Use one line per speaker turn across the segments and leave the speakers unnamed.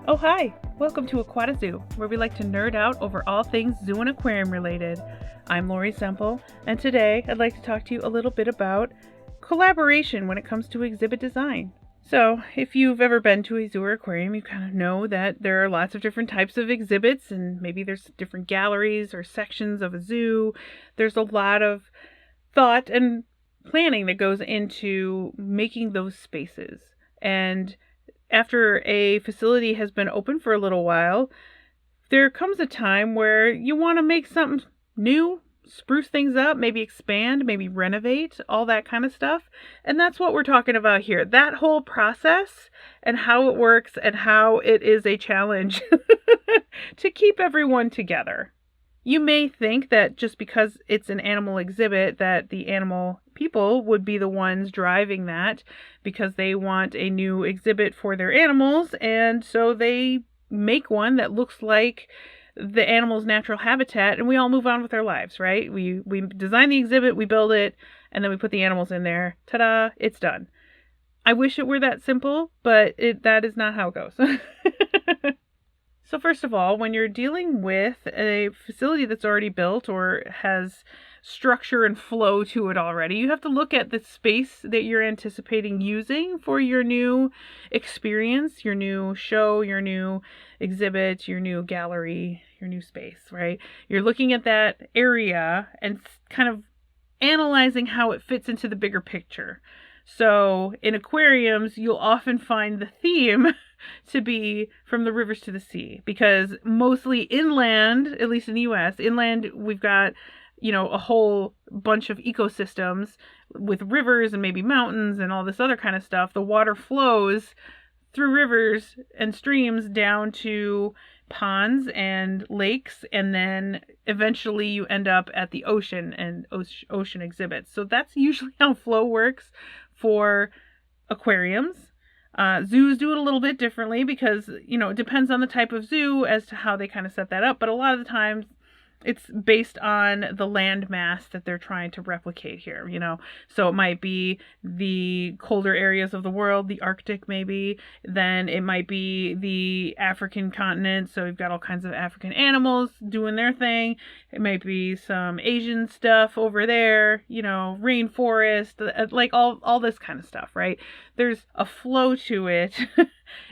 Oh, hi! Welcome to Aquatazoo, where we like to nerd out over all things zoo and aquarium related. I'm l.semple, and today I'd like to talk to you a little bit about collaboration when it comes to exhibit design. So, if you've ever been to a zoo or aquarium, you kind of know that there are lots of different types of exhibits, and maybe there's different galleries or sections of a zoo. There's a lot of thought and planning that goes into making those spaces. And after a facility has been open for a little while, there comes a time where you want to make something new, spruce things up, maybe expand, maybe renovate, all that kind of stuff. And that's what we're talking about here. That whole process and how it works and how it is a challenge to keep everyone together. You may think that just because it's an animal exhibit that the animal people would be the ones driving that because they want a new exhibit for their animals, and so they make one that looks like the animal's natural habitat, and we all move on with our lives, right? We design the exhibit, we build it, and then we put the animals in there. Ta-da, it's done. I wish it were that simple, but that is not how it goes. So first of all, when you're dealing with a facility that's already built or has structure and flow to it already, you have to look at the space that you're anticipating using for your new experience, your new show, your new exhibit, your new gallery, your new space, right? You're looking at that area and kind of analyzing how it fits into the bigger picture. So in aquariums, you'll often find the theme to be from the rivers to the sea, because mostly inland, at least in the US, inland, we've got, a whole bunch of ecosystems with rivers and maybe mountains and all this other kind of stuff. The water flows through rivers and streams down to ponds and lakes, and then eventually you end up at the ocean and ocean exhibits. So that's usually how flow works for aquariums. Zoos do it a little bit differently because, it depends on the type of zoo as to how they kind of set that up. But a lot of the times it's based on the land mass that they're trying to replicate here, So it might be the colder areas of the world, the Arctic maybe. Then it might be the African continent. So you've got all kinds of African animals doing their thing. It might be some Asian stuff over there, rainforest, like all this kind of stuff, right? There's a flow to it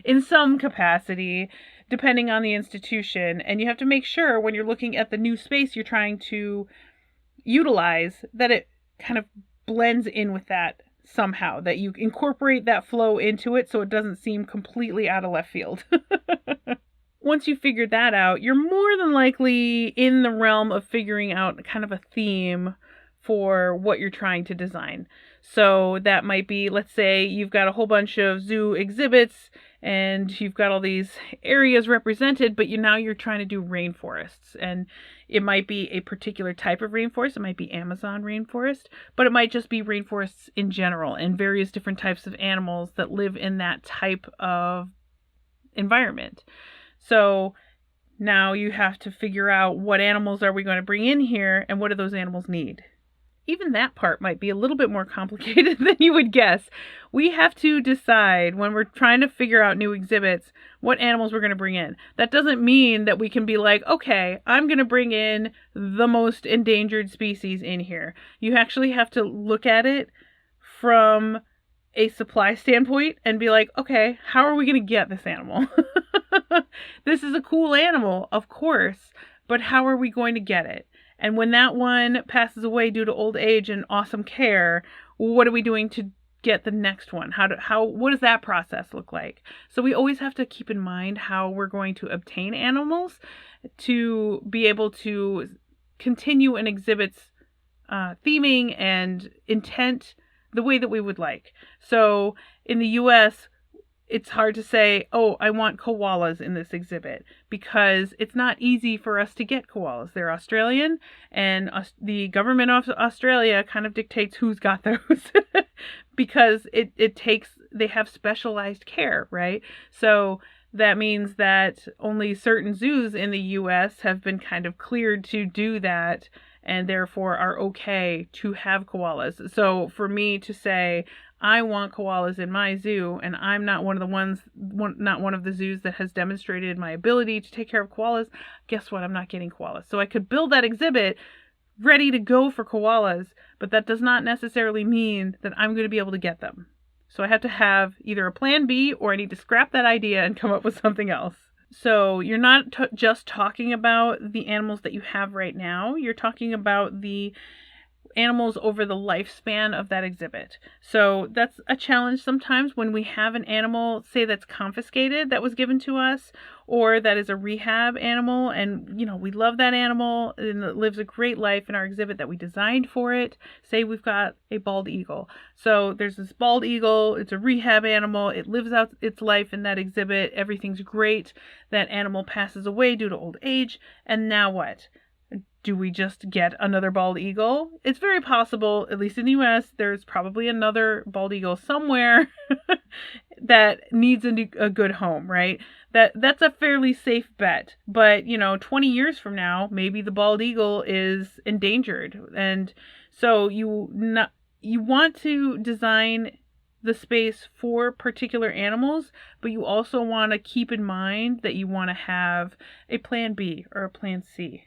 in some capacity, depending on the institution. And you have to make sure when you're looking at the new space you're trying to utilize that it kind of blends in with that somehow, that you incorporate that flow into it so it doesn't seem completely out of left field. Once you figure that out, you're more than likely in the realm of figuring out kind of a theme for what you're trying to design. So that might be, let's say you've got a whole bunch of zoo exhibits and you've got all these areas represented, but now you're trying to do rainforests. And it might be a particular type of rainforest. It might be Amazon rainforest, but it might just be rainforests in general and various different types of animals that live in that type of environment. So now you have to figure out what animals are we going to bring in here and what do those animals need. Even that part might be a little bit more complicated than you would guess. We have to decide when we're trying to figure out new exhibits what animals we're going to bring in. That doesn't mean that we can be like, okay, I'm going to bring in the most endangered species in here. You actually have to look at it from a supply standpoint and be like, okay, how are we going to get this animal? This is a cool animal, of course, but how are we going to get it? And when that one passes away due to old age and awesome care, what are we doing to get the next one? What does that process look like? So we always have to keep in mind how we're going to obtain animals to be able to continue an exhibit's theming and intent the way that we would like. So in the US, it's hard to say, oh, I want koalas in this exhibit, because it's not easy for us to get koalas. They're Australian, and the government of Australia kind of dictates who's got those because they have specialized care, right? So that means that only certain zoos in the US have been kind of cleared to do that and therefore are okay to have koalas. So for me to say, I want koalas in my zoo, and I'm not not one of the zoos that has demonstrated my ability to take care of koalas. Guess what? I'm not getting koalas. So I could build that exhibit ready to go for koalas, but that does not necessarily mean that I'm going to be able to get them. So I have to have either a plan B, or I need to scrap that idea and come up with something else. So you're not just talking about the animals that you have right now. You're talking about the animals over the lifespan of that exhibit. So that's a challenge sometimes when we have an animal, say, that's confiscated, that was given to us, or that is a rehab animal, and we love that animal and it lives a great life in our exhibit that we designed for it. Say we've got a bald eagle. So there's this bald eagle, it's a rehab animal, it lives out its life in that exhibit, everything's great. That animal passes away due to old age, and now what? Do we just get another bald eagle? It's very possible, at least in the US, there's probably another bald eagle somewhere that needs a good home, right? That's a fairly safe bet. But, 20 years from now, maybe the bald eagle is endangered. And so you want to design the space for particular animals, but you also want to keep in mind that you want to have a plan B or a plan C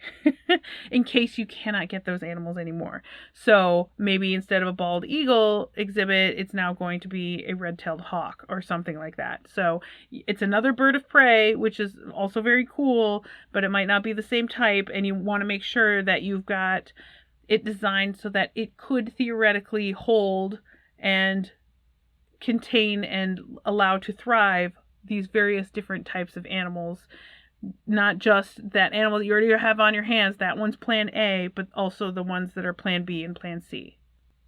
in case you cannot get those animals anymore. So maybe instead of a bald eagle exhibit, it's now going to be a red-tailed hawk or something like that. So it's another bird of prey, which is also very cool, but it might not be the same type, and you want to make sure that you've got it designed so that it could theoretically hold and contain and allow to thrive these various different types of animals, not just that animal that you already have on your hands, that one's plan A, but also the ones that are plan B and plan C.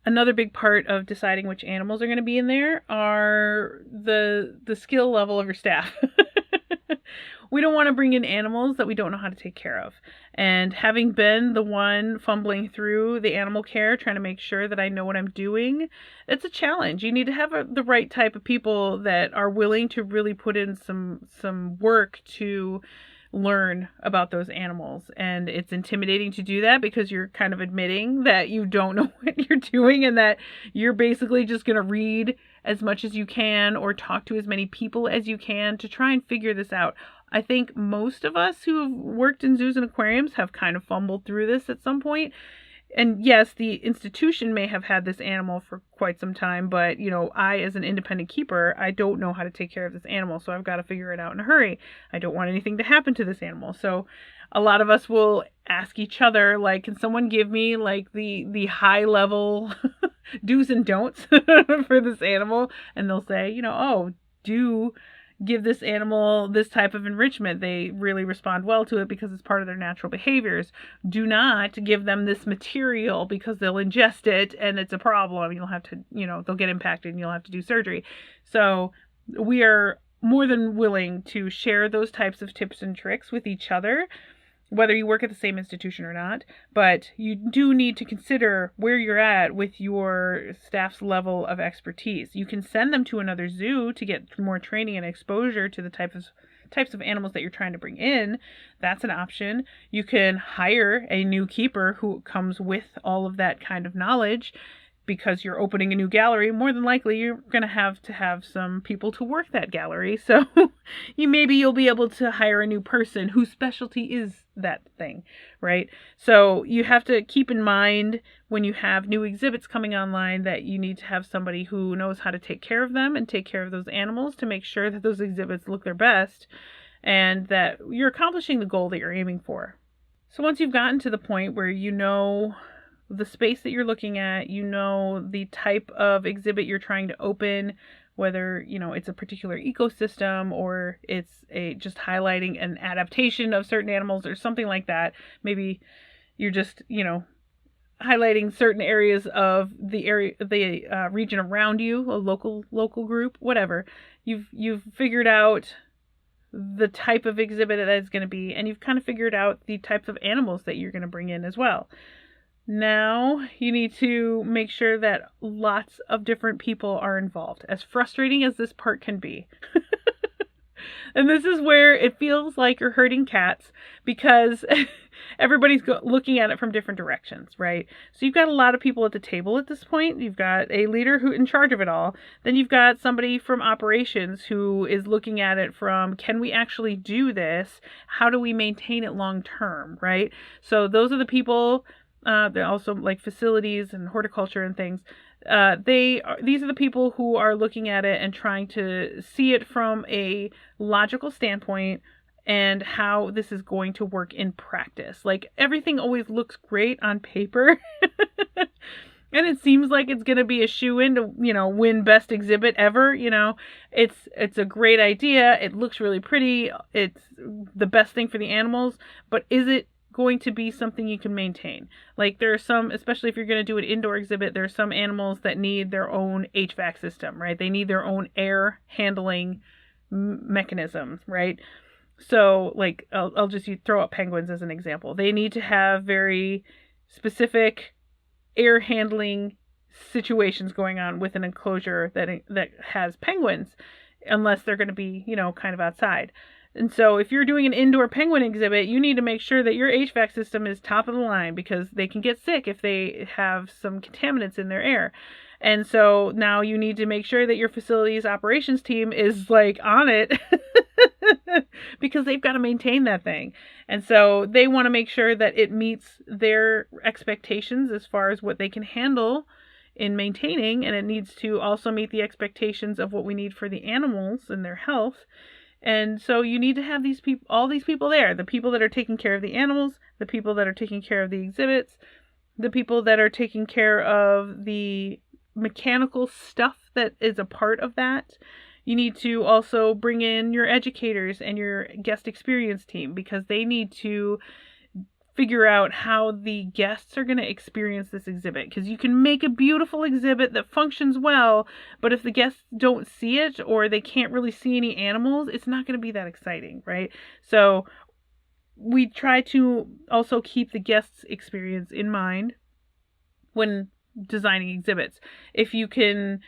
Another big part of deciding which animals are going to be in there are the skill level of your staff. We don't want to bring in animals that we don't know how to take care of. And having been the one fumbling through the animal care, trying to make sure that I know what I'm doing, it's a challenge. You need to have the right type of people that are willing to really put in some work to learn about those animals. And it's intimidating to do that because you're kind of admitting that you don't know what you're doing and that you're basically just going to read as much as you can or talk to as many people as you can to try and figure this out. I think most of us who have worked in zoos and aquariums have kind of fumbled through this at some point. And yes, the institution may have had this animal for quite some time, but, I, as an independent keeper, I don't know how to take care of this animal, so I've got to figure it out in a hurry. I don't want anything to happen to this animal. So a lot of us will ask each other, like, can someone give me, like, the high-level do's and don'ts for this animal? And they'll say, do give this animal this type of enrichment. They really respond well to it because it's part of their natural behaviors. Do not give them this material because they'll ingest it and it's a problem. You'll have to, they'll get impacted and you'll have to do surgery. So we are more than willing to share those types of tips and tricks with each other, whether you work at the same institution or not. But you do need to consider where you're at with your staff's level of expertise. You can send them to another zoo to get more training and exposure to the types of animals that you're trying to bring in. That's an option. You can hire a new keeper who comes with all of that kind of knowledge. Because you're opening a new gallery, more than likely you're going to have some people to work that gallery. So you'll be able to hire a new person whose specialty is that thing, right? So you have to keep in mind when you have new exhibits coming online that you need to have somebody who knows how to take care of them and take care of those animals to make sure that those exhibits look their best and that you're accomplishing the goal that you're aiming for. So once you've gotten to the point where you know the space that you're looking at, the type of exhibit you're trying to open, whether, it's a particular ecosystem or it's just highlighting an adaptation of certain animals or something like that. Maybe you're just, highlighting certain areas of the region around you, a local group, whatever. You've figured out the type of exhibit that it's going to be, and you've kind of figured out the types of animals that you're going to bring in as well. Now you need to make sure that lots of different people are involved, as frustrating as this part can be. And this is where it feels like you're herding cats because everybody's looking at it from different directions, right? So you've got a lot of people at the table at this point. You've got a leader who's in charge of it all. Then you've got somebody from operations who is looking at it from, can we actually do this? How do we maintain it long term, right? So those are the people. They're also like facilities and horticulture and things. These are the people who are looking at it and trying to see it from a logical standpoint and how this is going to work in practice. Like, everything always looks great on paper. And it seems like it's going to be a shoo-in to, win best exhibit ever. It's a great idea. It looks really pretty. It's the best thing for the animals. But is it going to be something you can maintain? Like, there are some, especially if you're going to do an indoor exhibit, there are some animals that need their own HVAC system, right? They need their own air handling mechanisms, right? So, like, I'll just throw out penguins as an example. They need to have very specific air handling situations going on with an enclosure that has penguins, unless they're going to be, kind of outside. And so if you're doing an indoor penguin exhibit, you need to make sure that your HVAC system is top of the line, because they can get sick if they have some contaminants in their air. And so now you need to make sure that your facilities operations team is like on it because they've got to maintain that thing. And so they want to make sure that it meets their expectations as far as what they can handle in maintaining. And it needs to also meet the expectations of what we need for the animals and their health. And so you need to have all these people there, the people that are taking care of the animals, the people that are taking care of the exhibits, the people that are taking care of the mechanical stuff that is a part of that. You need to also bring in your educators and your guest experience team, because they need to figure out how the guests are going to experience this exhibit. Because you can make a beautiful exhibit that functions well, but if the guests don't see it or they can't really see any animals, it's not going to be that exciting, right? So we try to also keep the guest's experience in mind when designing exhibits. If you can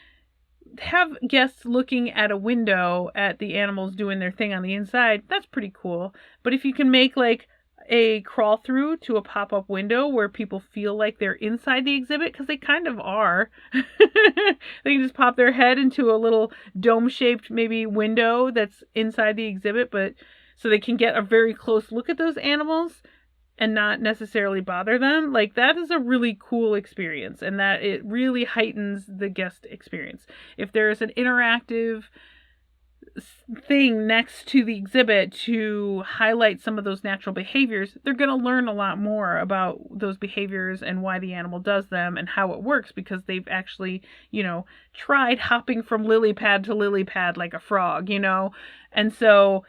have guests looking at a window at the animals doing their thing on the inside, that's pretty cool. But if you can make like a crawl through to a pop-up window where people feel like they're inside the exhibit, because they kind of are. They can just pop their head into a little dome-shaped maybe window that's inside the exhibit, but so they can get a very close look at those animals and not necessarily bother them. Like, that is a really cool experience, and that it really heightens the guest experience. If there's an interactive thing next to the exhibit to highlight some of those natural behaviors, they're going to learn a lot more about those behaviors and why the animal does them and how it works, because they've actually, tried hopping from lily pad to lily pad like a frog, And so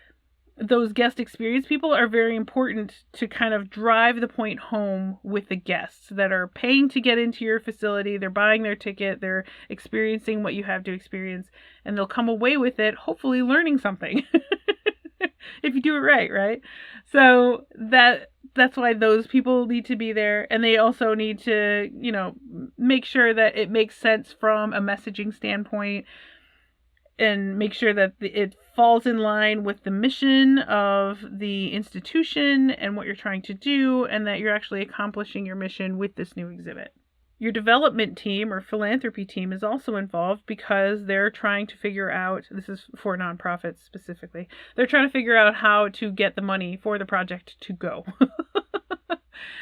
those guest experience people are very important to kind of drive the point home with the guests that are paying to get into your facility. They're buying their ticket, they're experiencing what you have to experience, and they'll come away with it hopefully learning something. If you do it right? So that's why those people need to be there, and they also need to, make sure that it makes sense from a messaging standpoint, and make sure that it falls in line with the mission of the institution and what you're trying to do, and that you're actually accomplishing your mission with this new exhibit. Your development team or philanthropy team is also involved, because they're trying to figure out, this is for nonprofits specifically, they're trying to figure out how to get the money for the project to go.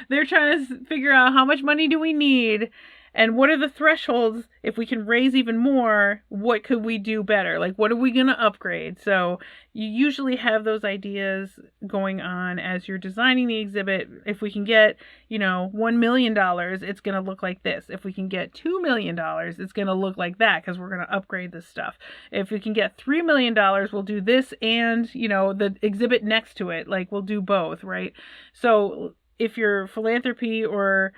They're trying to figure out, how much money do we need? And what are the thresholds? If we can raise even more, what could we do better? Like, what are we going to upgrade? So you usually have those ideas going on as you're designing the exhibit. If we can get, $1 million, it's going to look like this. If we can get $2 million, it's going to look like that, because we're going to upgrade this stuff. If we can get $3 million, we'll do this and, the exhibit next to it. Like, we'll do both, right? So if your philanthropy or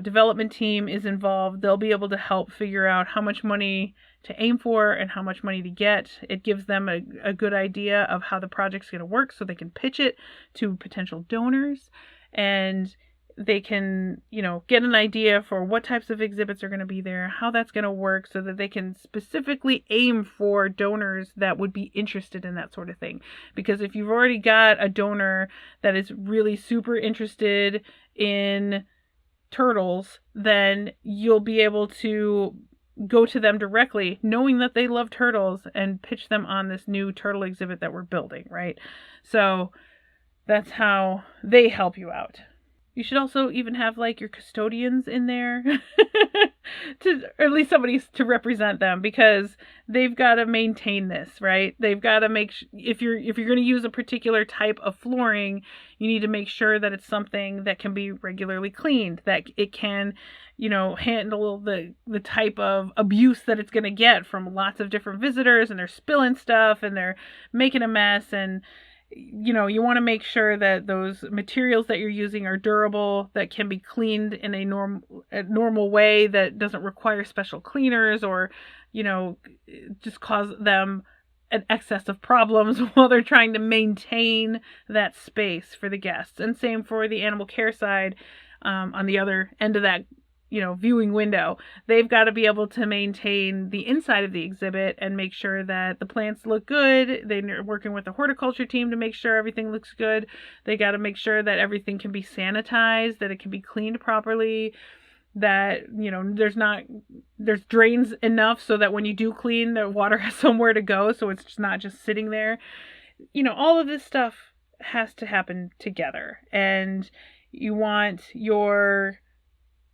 development team is involved, they'll be able to help figure out how much money to aim for and how much money to get. It gives them a good idea of how the project's going to work, so they can pitch it to potential donors. And they can, get an idea for what types of exhibits are going to be there, how that's going to work, so that they can specifically aim for donors that would be interested in that sort of thing. Because if you've already got a donor that is really super interested in turtles, then you'll be able to go to them directly, knowing that they love turtles, and pitch them on this new turtle exhibit that we're building, right? So that's how they help you out. You should also even have like your custodians in there or at least somebody to represent them, because they've got to maintain this, right? They've got to make if you're going to use a particular type of flooring, you need to make sure that it's something that can be regularly cleaned, that it can, handle the type of abuse that it's going to get from lots of different visitors, and they're spilling stuff and they're making a mess, and you want to make sure that those materials that you're using are durable, that can be cleaned in a normal way, that doesn't require special cleaners or, just cause them an excess of problems while they're trying to maintain that space for the guests. And same for the animal care side, on the other end of that viewing window. They've got to be able to maintain the inside of the exhibit and make sure that the plants look good. They're working with the horticulture team to make sure everything looks good. They got to make sure that everything can be sanitized, that it can be cleaned properly, that, there's drains enough so that when you do clean, the water has somewhere to go, so it's just not just sitting there. All of this stuff has to happen together. And you want your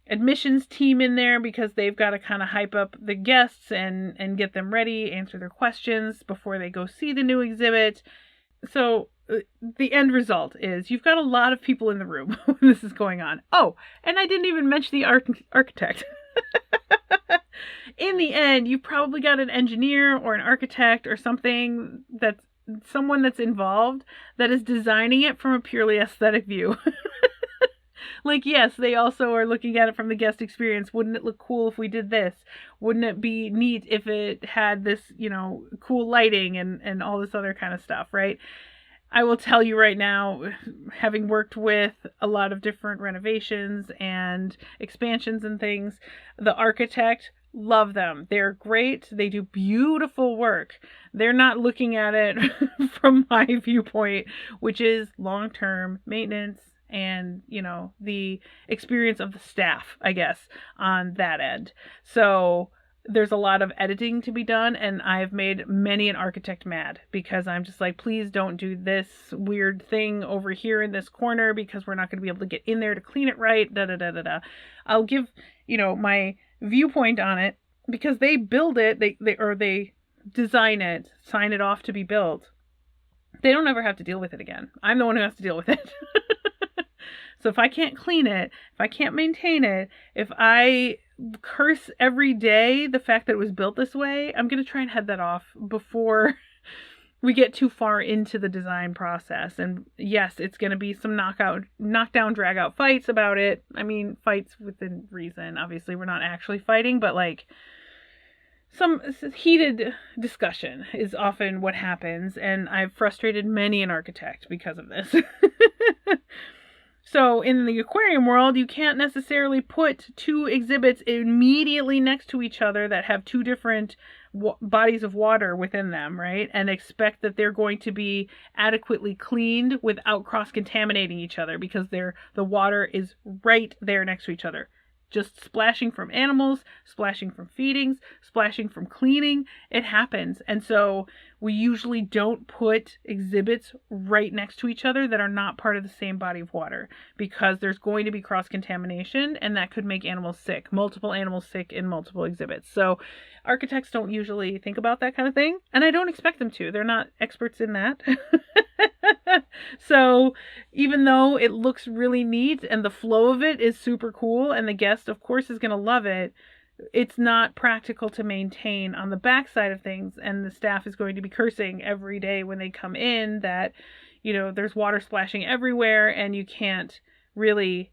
admissions team in there, because they've got to kind of hype up the guests and get them ready, answer their questions before they go see the new exhibit. So the end result is you've got a lot of people in the room when this is going on. Oh, and I didn't even mention the architect. In the end, you've probably got an engineer or an architect or something, that's someone that's involved, that is designing it from a purely aesthetic view. Like, yes, they also are looking at it from the guest experience. Wouldn't it look cool if we did this? Wouldn't it be neat if it had this, cool lighting and all this other kind of stuff, right? I will tell you right now, having worked with a lot of different renovations and expansions and things, the architect, love them. They're great. They do beautiful work. They're not looking at it from my viewpoint, which is long-term maintenance and, the experience of the staff, I guess, on that end. So there's a lot of editing to be done, and I've made many an architect mad, because I'm just like, please don't do this weird thing over here in this corner, because we're not going to be able to get in there to clean it right, I'll give, my viewpoint on it, because they build it, they design it, sign it off to be built. They don't ever have to deal with it again. I'm the one who has to deal with it. So if I can't clean it, if I can't maintain it, if I curse every day the fact that it was built this way, I'm going to try and head that off before we get too far into the design process. And yes, it's going to be some knockdown, drag out fights about it. I mean, fights within reason. Obviously, we're not actually fighting, but like some heated discussion is often what happens. And I've frustrated many an architect because of this. So in the aquarium world, you can't necessarily put two exhibits immediately next to each other that have two different bodies of water within them, right? And expect that they're going to be adequately cleaned without cross-contaminating each other, because the water is right there next to each other. Just splashing from animals, splashing from feedings, splashing from cleaning. It happens. And so we usually don't put exhibits right next to each other that are not part of the same body of water, because there's going to be cross-contamination, and that could make animals sick, multiple animals sick in multiple exhibits. So architects don't usually think about that kind of thing, and I don't expect them to. They're not experts in that. So even though it looks really neat and the flow of it is super cool, and the guest, of course, is going to love it, it's not practical to maintain on the back side of things, and the staff is going to be cursing every day when they come in that, there's water splashing everywhere, and you can't really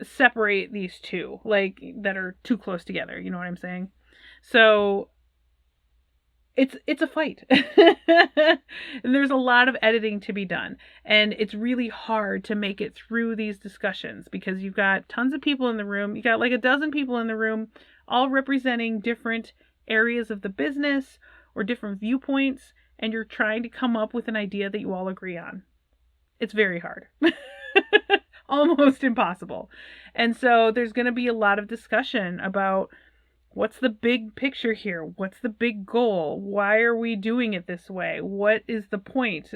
separate these two, like, that are too close together. You know what I'm saying? So it's a fight. And there's a lot of editing to be done. And it's really hard to make it through these discussions because you've got tons of people in the room. You got like a dozen people in the room, all representing different areas of the business or different viewpoints, and you're trying to come up with an idea that you all agree on. It's very hard. Almost impossible. And so there's going to be a lot of discussion about what's the big picture here? What's the big goal? Why are we doing it this way? What is the point?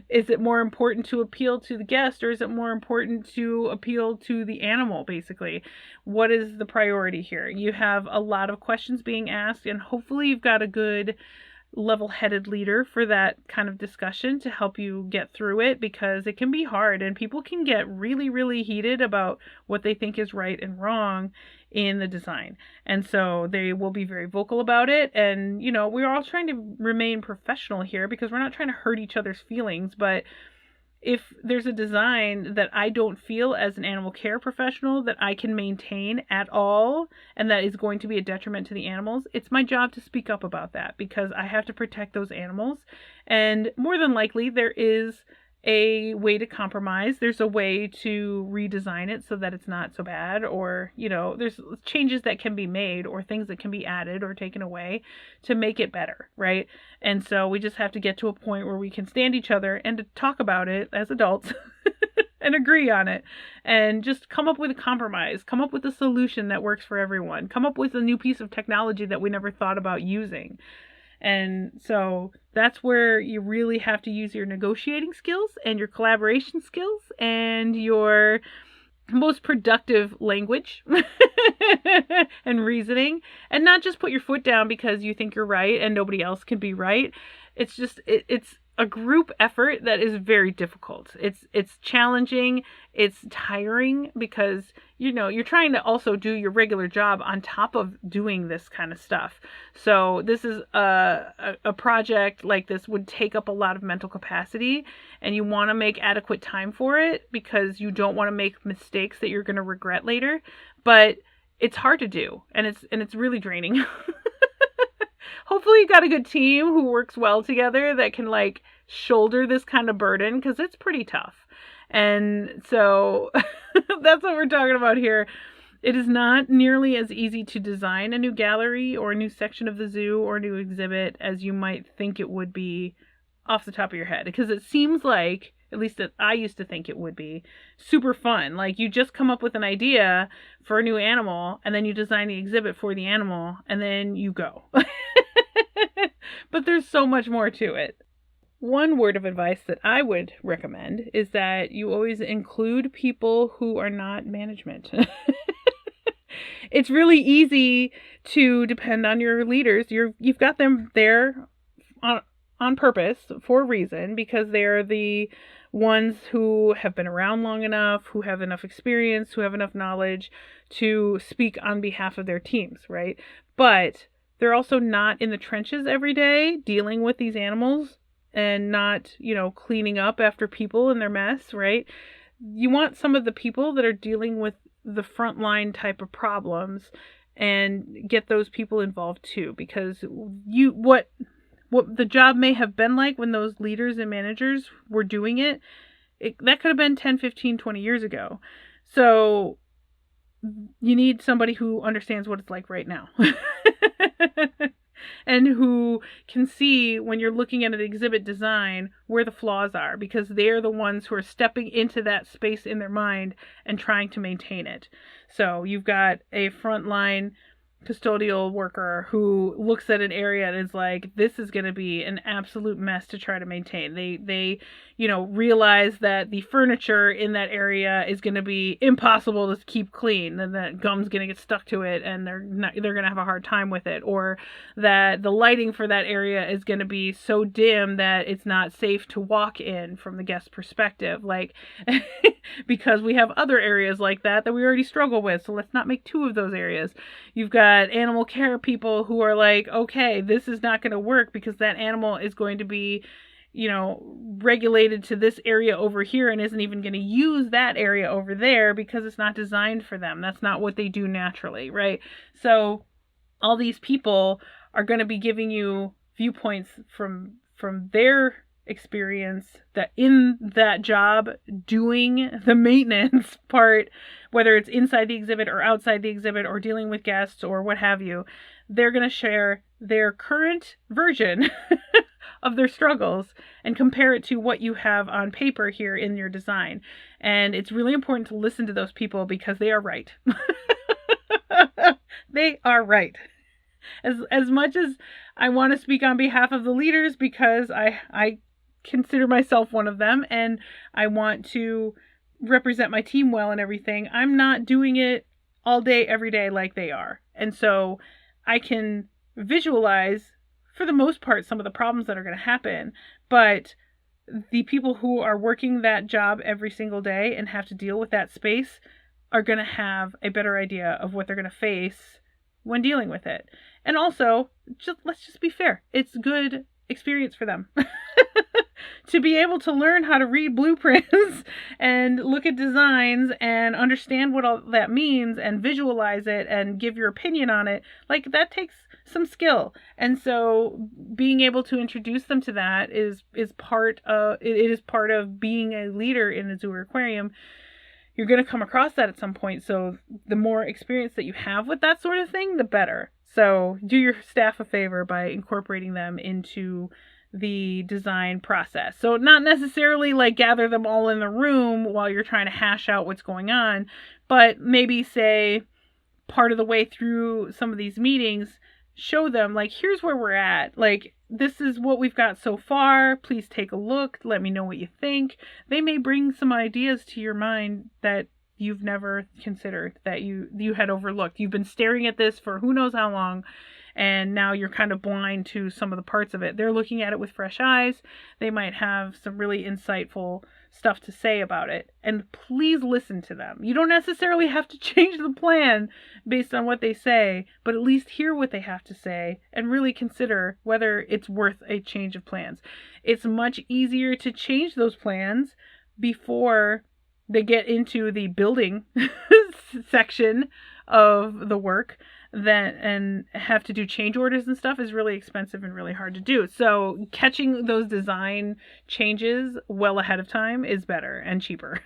Is it more important to appeal to the guest, or is it more important to appeal to the animal, basically? What is the priority here? You have a lot of questions being asked, and hopefully you've got a good level-headed leader for that kind of discussion to help you get through it, because it can be hard and people can get really, really heated about what they think is right and wrong in the design. And so they will be very vocal about it. And, you know, we're all trying to remain professional here because we're not trying to hurt each other's feelings, but if there's a design that I don't feel as an animal care professional that I can maintain at all, and that is going to be a detriment to the animals, it's my job to speak up about that because I have to protect those animals. And more than likely, there is a way to compromise. There's a way to redesign it so that it's not so bad, or, you know, there's changes that can be made or things that can be added or taken away to make it better, right? And so we just have to get to a point where we can stand each other and to talk about it as adults and agree on it and just come up with a compromise, come up with a solution that works for everyone, come up with a new piece of technology that we never thought about using. And so that's where you really have to use your negotiating skills and your collaboration skills and your most productive language and reasoning, and not just put your foot down because you think you're right and nobody else can be right. It's just, it's a group effort that is very difficult. It's challenging. It's tiring because, you know, you're trying to also do your regular job on top of doing this kind of stuff. So this is a project like this would take up a lot of mental capacity, and you want to make adequate time for it because you don't want to make mistakes that you're going to regret later. But it's hard to do, and it's really draining. Hopefully you got a good team who works well together that can like shoulder this kind of burden, because it's pretty tough. And so that's what we're talking about here. It is not nearly as easy to design a new gallery or a new section of the zoo or a new exhibit as you might think it would be off the top of your head, because it seems like, at least that I used to think it would be, super fun. Like you just come up with an idea for a new animal and then you design the exhibit for the animal and then you go. But there's so much more to it. One word of advice that I would recommend is that you always include people who are not management. It's really easy to depend on your leaders. You've got them there on purpose for a reason, because they're the ones who have been around long enough, who have enough experience, who have enough knowledge to speak on behalf of their teams, right? But they're also not in the trenches every day dealing with these animals and not, you know, cleaning up after people and their mess, right? You want some of the people that are dealing with the frontline type of problems and get those people involved too, because what the job may have been like when those leaders and managers were doing it, that could have been 10, 15, 20 years ago. So you need somebody who understands what it's like right now. And who can see when you're looking at an exhibit design where the flaws are, because they're the ones who are stepping into that space in their mind and trying to maintain it. So you've got a frontline custodial worker who looks at an area and is like, this is going to be an absolute mess to try to maintain. They you know, realize that the furniture in that area is going to be impossible to keep clean, and that gum's going to get stuck to it and they're going to have a hard time with it, or that the lighting for that area is going to be so dim that it's not safe to walk in from the guest perspective, like because we have other areas like that we already struggle with, so let's not make two of those areas. You've got animal care people who are like, okay, this is not going to work because that animal is going to be, you know, regulated to this area over here and isn't even going to use that area over there because it's not designed for them. That's not what they do naturally, right? So all these people are going to be giving you viewpoints from their experience that in that job doing the maintenance part, whether it's inside the exhibit or outside the exhibit or dealing with guests or what have you. They're going to share their current version of their struggles and compare it to what you have on paper here in your design. And it's really important to listen to those people because they are right. They are right. As much as I want to speak on behalf of the leaders, because I consider myself one of them and I want to represent my team well and everything, I'm not doing it all day, every day like they are. And so I can visualize, for the most part, some of the problems that are going to happen, but the people who are working that job every single day and have to deal with that space are going to have a better idea of what they're going to face when dealing with it. And also, let's just be fair. It's good experience for them to be able to learn how to read blueprints and look at designs and understand what all that means and visualize it and give your opinion on it. Like, that takes some skill. And so being able to introduce them to that is part of being a leader in a zoo or aquarium. You're going to come across that at some point. So the more experience that you have with that sort of thing, the better. So do your staff a favor by incorporating them into the design process. So not necessarily like gather them all in the room while you're trying to hash out what's going on, but maybe say part of the way through some of these meetings, show them like, here's where we're at. Like, this is what we've got so far. Please take a look. Let me know what you think. They may bring some ideas to your mind that you've never considered, that you had overlooked. You've been staring at this for who knows how long, and now you're kind of blind to some of the parts of it. They're looking at it with fresh eyes. They might have some really insightful stuff to say about it. And please listen to them. You don't necessarily have to change the plan based on what they say, but at least hear what they have to say and really consider whether it's worth a change of plans. It's much easier to change those plans before they get into the building section of the work and have to do change orders and stuff is really expensive and really hard to do. So catching those design changes well ahead of time is better and cheaper.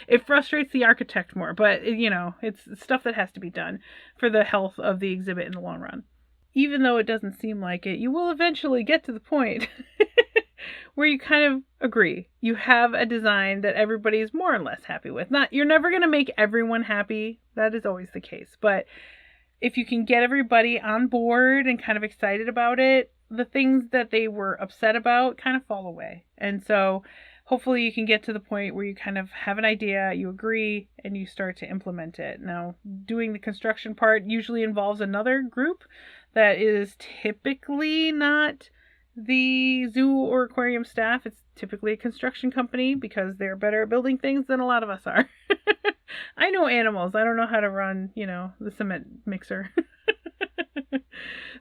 It frustrates the architect more, but it's stuff that has to be done for the health of the exhibit in the long run. Even though it doesn't seem like it, you will eventually get to the point where you kind of agree. You have a design that everybody's more or less happy with. You're never going to make everyone happy. That is always the case. But if you can get everybody on board and kind of excited about it, the things that they were upset about kind of fall away. And so hopefully you can get to the point where you kind of have an idea, you agree, and you start to implement it. Now, doing the construction part usually involves another group that is typically not the zoo or aquarium staff. It's typically a construction company because they're better at building things than a lot of us are. I know animals. I don't know how to run, the cement mixer.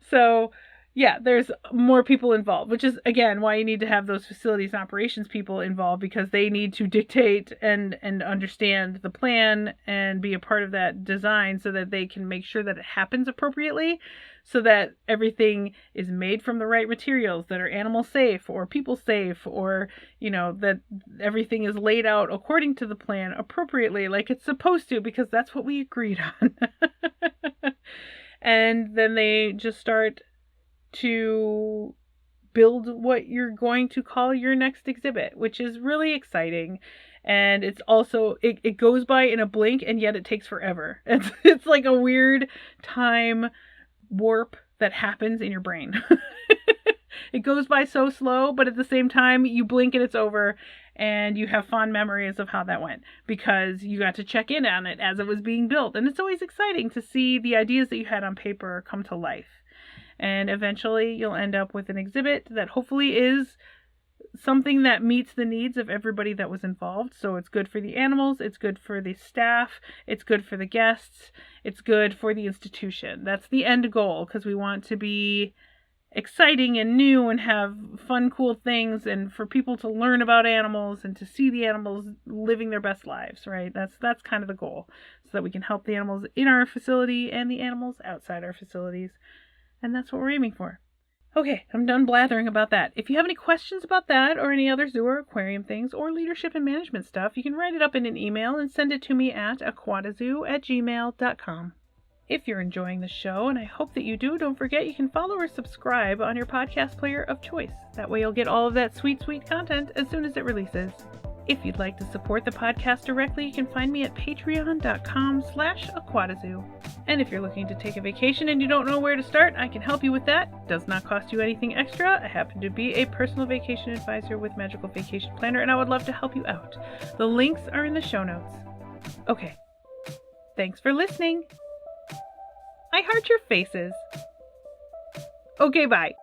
So, yeah, there's more people involved, which is, again, why you need to have those facilities and operations people involved, because they need to dictate and understand the plan and be a part of that design so that they can make sure that it happens appropriately, so that everything is made from the right materials that are animal safe or people safe, or, that everything is laid out according to the plan appropriately, like it's supposed to, because that's what we agreed on. And then they just start to build what you're going to call your next exhibit, which is really exciting. And it's also, it goes by in a blink, and yet it takes forever. It's like a weird time warp that happens in your brain. It goes by so slow, but at the same time, you blink and it's over, and you have fond memories of how that went because you got to check in on it as it was being built. And it's always exciting to see the ideas that you had on paper come to life. And eventually you'll end up with an exhibit that hopefully is something that meets the needs of everybody that was involved. So it's good for the animals, it's good for the staff, it's good for the guests, it's good for the institution. That's the end goal, because we want to be exciting and new and have fun, cool things, and for people to learn about animals and to see the animals living their best lives, right? That's kind of the goal, so that we can help the animals in our facility and the animals outside our facilities. and that's what we're aiming for. Okay, I'm done blathering about that. If you have any questions about that or any other zoo or aquarium things or leadership and management stuff, you can write it up in an email and send it to me at aquatazoo@gmail.com. If you're enjoying the show, and I hope that you do, don't forget you can follow or subscribe on your podcast player of choice. That way you'll get all of that sweet, sweet content as soon as it releases. If you'd like to support the podcast directly, you can find me at patreon.com/aquatazoo. And if you're looking to take a vacation and you don't know where to start, I can help you with that. Does not cost you anything extra. I happen to be a personal vacation advisor with Magical Vacation Planner, and I would love to help you out. The links are in the show notes. Okay. Thanks for listening. I heart your faces. Okay, bye.